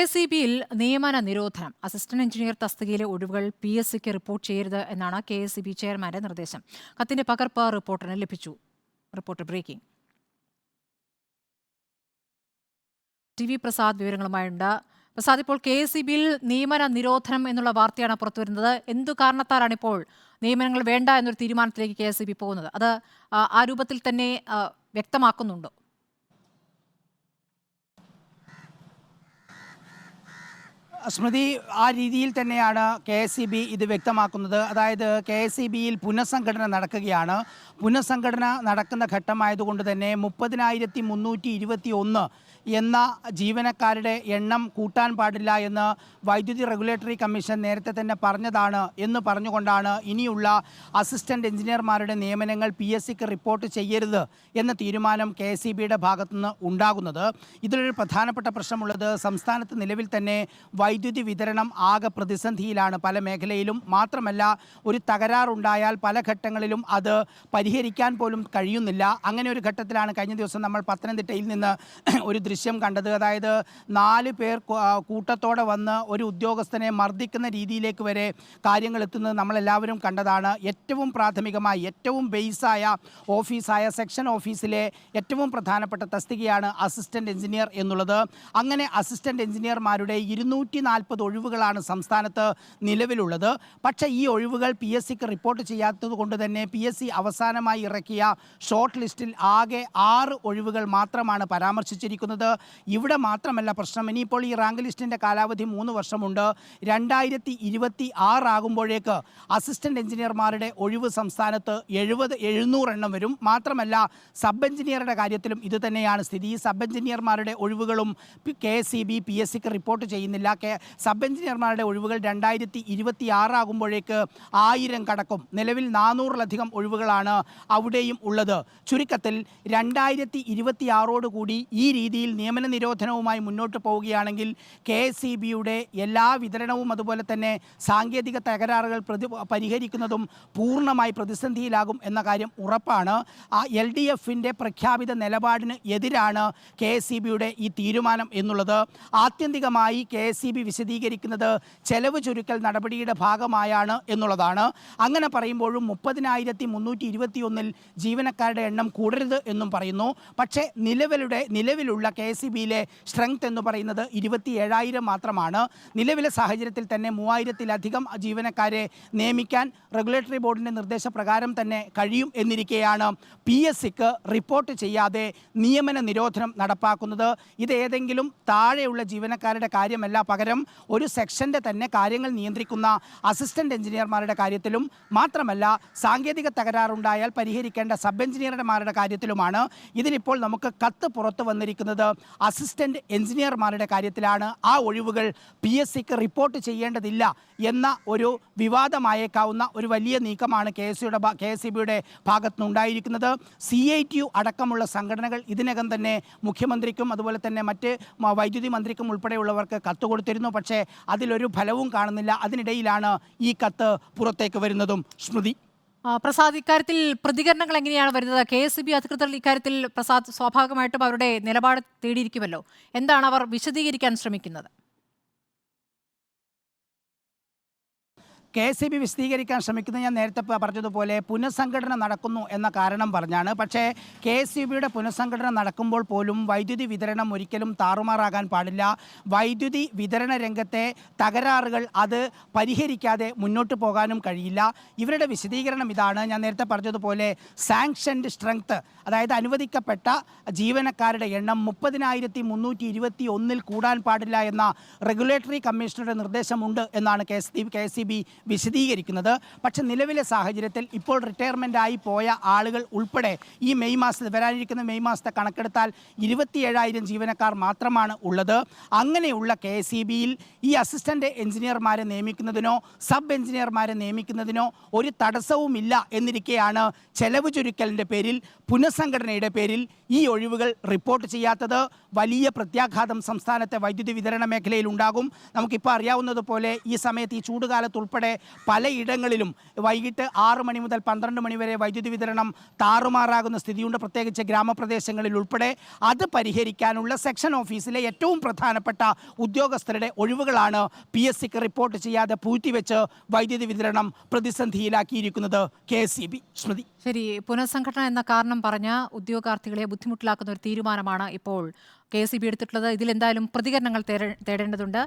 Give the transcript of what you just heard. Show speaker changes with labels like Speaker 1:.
Speaker 1: KSEBയിൽ നിയമന നിരോധനം. Assistant engineer തസ്തികയിലെ ഒഴിവുകൾ PSCക്ക് റിപ്പോർട്ട് ചെയ്യരുത് എന്നാണ് KSEB ചെയർമാന്റെ നിർദ്ദേശം. കത്തിന്റെ പകർപ്പ് റിപ്പോർട്ടറിന് ലഭിച്ചു. Reporter breaking. TV പ്രസാദ് വിവരങ്ങളുമായുണ്ട്. പ്രസാദ്, ഇപ്പോൾ KSEBയിൽ നിയമന നിരോധനം എന്നുള്ള വാർത്തയാണ് പുറത്തുവരുന്നത്. എന്തു കാരണത്താലാണ് ഇപ്പോൾ നിയമനങ്ങൾ വേണ്ട എന്നൊരു തീരുമാനത്തിലേക്ക് KSEB പോകുന്നത്? അത് ആ രൂപത്തിൽ തന്നെ വ്യക്തമാക്കുന്നുണ്ടോ?
Speaker 2: സ്മൃതി, ആ രീതിയിൽ തന്നെയാണ് KSEB ഇത് വ്യക്തമാക്കുന്നത്. അതായത് KSEBയിൽ പുനഃസംഘടന നടക്കുകയാണ്. പുനഃസംഘടന നടക്കുന്ന ഘട്ടമായതുകൊണ്ട് തന്നെ 30,321 എന്ന ജീവനക്കാരുടെ എണ്ണം കൂട്ടാൻ പാടില്ല എന്ന് വൈദ്യുതി റെഗുലേറ്ററി കമ്മീഷൻ നേരത്തെ തന്നെ പറഞ്ഞതാണ് എന്ന് പറഞ്ഞുകൊണ്ടാണ് ഇനിയുള്ള അസിസ്റ്റന്റ് എഞ്ചിനീയർമാരുടെ നിയമനങ്ങൾ PSCക്ക് റിപ്പോർട്ട് ചെയ്യരുത് എന്ന തീരുമാനം KSEBയുടെ ഭാഗത്തുനിന്ന് ഉണ്ടാകുന്നത്. ഇതിലൊരു പ്രധാനപ്പെട്ട പ്രശ്നമുള്ളത്, സംസ്ഥാനത്ത് നിലവിൽ തന്നെ വൈദ്യുതി വിതരണം ആകെ പ്രതിസന്ധിയിലാണ് പല മേഖലയിലും. മാത്രമല്ല, ഒരു തകരാറുണ്ടായാൽ പല ഘട്ടങ്ങളിലും അത് പരിഹരിക്കാൻ പോലും കഴിയുന്നില്ല. അങ്ങനെ ഒരു ഘട്ടത്തിലാണ് കഴിഞ്ഞ ദിവസം നമ്മൾ പത്തനംതിട്ടയിൽ നിന്ന് ഒരു ദൃശ്യം കണ്ടത്. അതായത് 4 പേർ കൂട്ടത്തോടെ വന്ന് ഒരു ഉദ്യോഗസ്ഥനെ മർദ്ദിക്കുന്ന രീതിയിലേക്ക് വരെ കാര്യങ്ങൾ എത്തുന്നത് നമ്മളെല്ലാവരും കണ്ടതാണ്. ഏറ്റവും പ്രാഥമികമായി ഏറ്റവും ബേസായ ഓഫീസായ സെക്ഷൻ ഓഫീസിലെ ഏറ്റവും പ്രധാനപ്പെട്ട തസ്തികയാണ് അസിസ്റ്റന്റ് എഞ്ചിനീയർ എന്നുള്ളത്. അങ്ങനെ അസിസ്റ്റന്റ് എഞ്ചിനീയർമാരുടെ 240 ഒഴിവുകളാണ് സംസ്ഥാനത്ത് നിലവിലുള്ളത്. പക്ഷേ ഈ ഒഴിവുകൾ PSCക്ക് റിപ്പോർട്ട് ചെയ്യാത്തത് കൊണ്ട് തന്നെ PSC അവസാനമായി ഇറക്കിയ ഷോർട്ട് ലിസ്റ്റിൽ ആകെ 6 ഒഴിവുകൾ മാത്രമാണ് പരാമർശിച്ചിരിക്കുന്നത്. ഇവിടെ മാത്രമല്ല പ്രശ്നം, ഇനിയിപ്പോൾ ഈ റാങ്ക് ലിസ്റ്റിൻ്റെ കാലാവധി 3 വർഷമുണ്ട്. 2026 ആകുമ്പോഴേക്ക് അസിസ്റ്റന്റ് എഞ്ചിനീയർമാരുടെ ഒഴിവ് സംസ്ഥാനത്ത് 700 എണ്ണം വരും. മാത്രമല്ല, സബ് എഞ്ചിനീയറുടെ കാര്യത്തിലും ഇത് തന്നെയാണ് സ്ഥിതി. സബ് എഞ്ചിനീയർമാരുടെ ഒഴിവുകളും KSEB PSCക്ക് റിപ്പോർട്ട് ചെയ്യുന്നില്ല. സബ് എഞ്ചിനീയർമാരുടെ ഒഴിവുകൾ 2026 ആകുമ്പോഴേക്ക് 1000 കടക്കും. നിലവിൽ 400-ലധികം ഒഴിവുകളാണ് അവിടെയും ഉള്ളത്. ചുരുക്കത്തിൽ 2026 കൂടി ഈ രീതിയിൽ നിയമന നിരോധനവുമായി മുന്നോട്ട് പോവുകയാണെങ്കിൽ KSEBയുടെ എല്ലാ വിതരണവും അതുപോലെ തന്നെ സാങ്കേതിക തകരാറുകൾ പരിഹരിക്കുന്നതും പൂർണ്ണമായി പ്രതിസന്ധിയിലാകും എന്ന കാര്യം ഉറപ്പാണ്. ആ LDFൻ്റെ പ്രഖ്യാപിത നിലപാടിന് എതിരാണ് KSEBയുടെ ഈ തീരുമാനം എന്നുള്ളത്. ആത്യന്തികമായി KSEB വിശദീകരിക്കുന്നത് ചെലവ് ചുരുക്കൽ നടപടിയുടെ ഭാഗമായാണ് എന്നുള്ളതാണ്. അങ്ങനെ പറയുമ്പോഴും 30,321 ജീവനക്കാരുടെ എണ്ണം കൂടരുത് എന്നും പറയുന്നു. പക്ഷേ നിലവിലുള്ള KSEBയിലെ സ്ട്രെങ്ത് എന്ന് പറയുന്നത് 27,000 മാത്രമാണ്. നിലവിലെ സാഹചര്യത്തിൽ തന്നെ 3,000-ലധികം ജീവനക്കാരെ നിയമിക്കാൻ റെഗുലേറ്ററി ബോർഡിൻ്റെ നിർദ്ദേശപ്രകാരം തന്നെ കഴിയും എന്നിരിക്കെയാണ് PSCക്ക് റിപ്പോർട്ട് ചെയ്യാതെ നിയമന നിരോധനം നടപ്പാക്കുന്നത്. ഇത് ഏതെങ്കിലും താഴെയുള്ള ജീവനക്കാരുടെ കാര്യമല്ല, പകരം ഒരു സെക്ഷൻ്റെ തന്നെ കാര്യങ്ങൾ നിയന്ത്രിക്കുന്ന അസിസ്റ്റന്റ് എഞ്ചിനീയർമാരുടെ കാര്യത്തിലും മാത്രമല്ല സാങ്കേതിക തകരാറുണ്ടായാൽ പരിഹരിക്കേണ്ട സബ് എഞ്ചിനീയർമാരുടെ കാര്യത്തിലുമാണ്. ഇതിലിപ്പോൾ നമുക്ക് കത്ത് പുറത്തു വന്നിരിക്കുന്നത് അസിസ്റ്റന്റ് എഞ്ചിനീയർമാരുടെ കാര്യത്തിലാണ്. ആ ഒഴിവുകൾ PSCക്ക് റിപ്പോർട്ട് ചെയ്യേണ്ടതില്ല എന്ന ഒരു വിവാദമായേക്കാവുന്ന ഒരു വലിയ നീക്കമാണ് KSEBയുടെ ഭാഗത്തുനിന്നുണ്ടായിരിക്കുന്നത്. CITU അടക്കമുള്ള സംഘടനകൾ ഇതിനകം തന്നെ മുഖ്യമന്ത്രിക്കും അതുപോലെ തന്നെ മറ്റ് വൈദ്യുതി മന്ത്രിക്കും ഉൾപ്പെടെയുള്ളവർക്ക് കത്ത് കൊടുത്തിരുന്നു. പക്ഷേ അതിലൊരു ഫലവും കാണുന്നില്ല. അതിനിടയിലാണ് ഈ കത്ത് പുറത്തേക്ക് വരുന്നതും. സ്മൃതി,
Speaker 1: പ്രസാദ്, ഇക്കാര്യത്തിൽ പ്രതികരണങ്ങൾ എങ്ങനെയാണ് വരുന്നത്? KSEB അധികൃതർ ഇക്കാര്യത്തിൽ പ്രസാദ് സ്വാഭാവികമായിട്ടും അവരുടെ നിലപാട് തേടിയിരിക്കുമല്ലോ. എന്താണ് അവർ വിശദീകരിക്കാൻ ശ്രമിക്കുന്നത്?
Speaker 2: KSEB വിശദീകരിക്കാൻ ശ്രമിക്കുന്നത് ഞാൻ നേരത്തെ പറഞ്ഞതുപോലെ പുനഃസംഘടന നടക്കുന്നു എന്ന കാരണം പറഞ്ഞാണ്. പക്ഷേ KSEBയുടെ പുനഃസംഘടന നടക്കുമ്പോൾ പോലും വൈദ്യുതി വിതരണം ഒരിക്കലും താറുമാറാകാൻ പാടില്ല. വൈദ്യുതി വിതരണ രംഗത്തെ തകരാറുകൾ അത് പരിഹരിക്കാതെ മുന്നോട്ട് പോകാനും കഴിയില്ല. ഇവരുടെ വിശദീകരണം ഇതാണ്. ഞാൻ നേരത്തെ പറഞ്ഞതുപോലെ സാങ്ഷൻഡ് സ്ട്രെങ്ത്, അതായത് അനുവദിക്കപ്പെട്ട ജീവനക്കാരുടെ എണ്ണം 30,321 കൂടാൻ പാടില്ല എന്ന റെഗുലേറ്ററി കമ്മീഷണറുടെ നിർദ്ദേശമുണ്ട് എന്നാണ് KSEB വിശദീകരിക്കുന്നത്. പക്ഷേ നിലവിലെ സാഹചര്യത്തിൽ ഇപ്പോൾ റിട്ടയർമെൻ്റായി പോയ ആളുകൾ ഉൾപ്പെടെ ഈ വരാനിരിക്കുന്ന മെയ് മാസത്തെ കണക്കെടുത്താൽ 27,000 ജീവനക്കാർ മാത്രമാണ് ഉള്ളത്. അങ്ങനെയുള്ള KSEBയിൽ ഈ അസിസ്റ്റൻ്റ് എഞ്ചിനീയർമാരെ നിയമിക്കുന്നതിനോ സബ് എഞ്ചിനീയർമാരെ നിയമിക്കുന്നതിനോ ഒരു തടസ്സവുമില്ല എന്നിരിക്കെയാണ് ചെലവ് ചുരുക്കലിൻ്റെ പേരിൽ പുനഃസംഘടനയുടെ പേരിൽ ഈ ഒഴിവുകൾ റിപ്പോർട്ട് ചെയ്യാത്തത്. വലിയ പ്രത്യാഘാതം സംസ്ഥാനത്തെ വൈദ്യുതി വിതരണ മേഖലയിൽ ഉണ്ടാകും. നമുക്കിപ്പോൾ അറിയാവുന്നതുപോലെ ഈ സമയത്ത് ഈ ചൂടുകാലത്തുൾപ്പെടെ പലയിടങ്ങളിലും വൈകിട്ട് 6 മണി മുതൽ 12 മണി വരെ വൈദ്യുതി വിതരണം താറുമാറാകുന്ന സ്ഥിതിയുണ്ട്, പ്രത്യേകിച്ച് ഗ്രാമപ്രദേശങ്ങളിൽ ഉൾപ്പെടെ. അത് പരിഹരിക്കാനുള്ള സെക്ഷൻ ഓഫീസിലെ ഏറ്റവും പ്രധാനപ്പെട്ട ഉദ്യോഗസ്ഥരുടെ ഒഴിവുകളാണ് PSCക്ക് റിപ്പോർട്ട് ചെയ്യാതെ പൂഴ്ത്തിവെച്ച് വൈദ്യുതി വിതരണം പ്രതിസന്ധിയിലാക്കിയിരിക്കുന്നത് KSEB. സ്മൃതി.
Speaker 1: ശരി, പുനഃസംഘടന എന്ന കാരണം പറഞ്ഞ ഉദ്യോഗാർത്ഥികളെ ബുദ്ധിമുട്ടിലാക്കുന്ന ഒരു തീരുമാനമാണ് ഇപ്പോൾ KSEB എടുത്തിട്ടുള്ളത്. ഇതിലെന്തായാലും പ്രതികരണങ്ങൾ തേടേണ്ടതുണ്ട്.